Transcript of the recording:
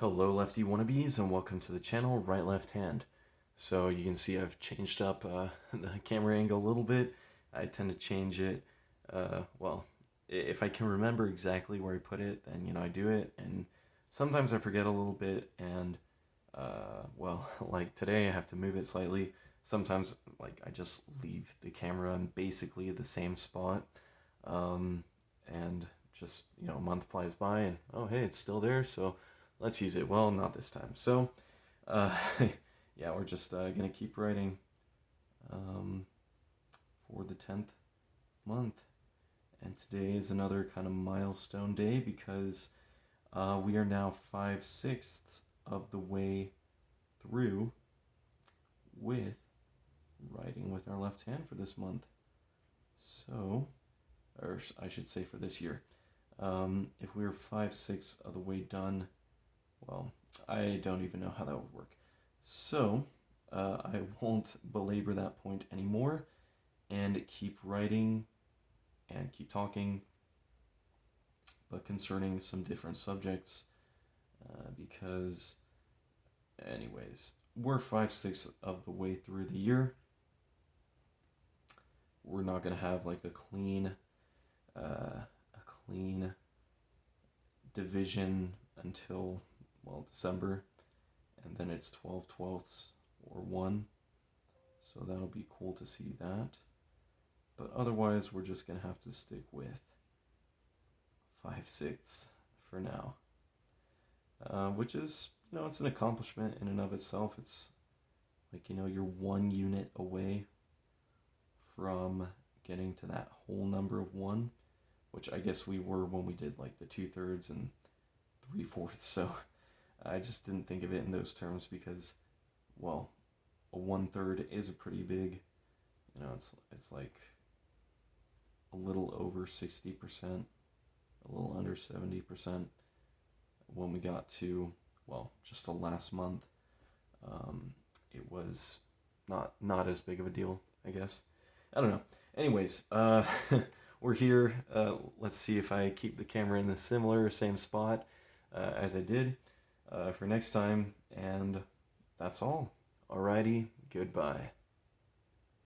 Hello lefty wannabes and welcome to the channel Right Left Hand. So you can see I've changed up the camera angle a little bit. I tend to change it, well, if I can remember exactly where I put it, then I do it, and sometimes I forget a little bit, and well, like today I have to move it slightly. Sometimes like I just leave the camera in basically the same spot, um, and just a month flies by and oh hey, it's still there, so let's use it. Well, not this time. So uh, yeah, we're just gonna keep writing um, for the 10th month, and today is another kind of milestone day because we are now 5/6 of the way through with writing with our left hand for this month. So, or I should say for this year. If we were 5/6 of the way done, well, I don't even know how that would work. So, I won't belabor that point anymore and keep writing and keep talking, but concerning some different subjects, because, anyways, we're 5/6 of the way through the year. We're not gonna have like a clean division until, well, December, and then it's 12/12 or 1, so that'll be cool to see that. But otherwise, we're just gonna have to stick with 5/6 for now, which is, it's an accomplishment in and of itself. It's like, you're 1 unit away from getting to that whole number of 1, which I guess we were when we did like the 2/3 and 3/4. So I just didn't think of it in those terms because, well, a 1/3 is a pretty big, it's like a little over 60%, a little under 70%. When we got to, well, just the last month, it was not as big of a deal, I guess. I don't know. Anyways, we're here. Let's see if I keep the camera in the same spot as I did for next time, and that's all. Alrighty, goodbye.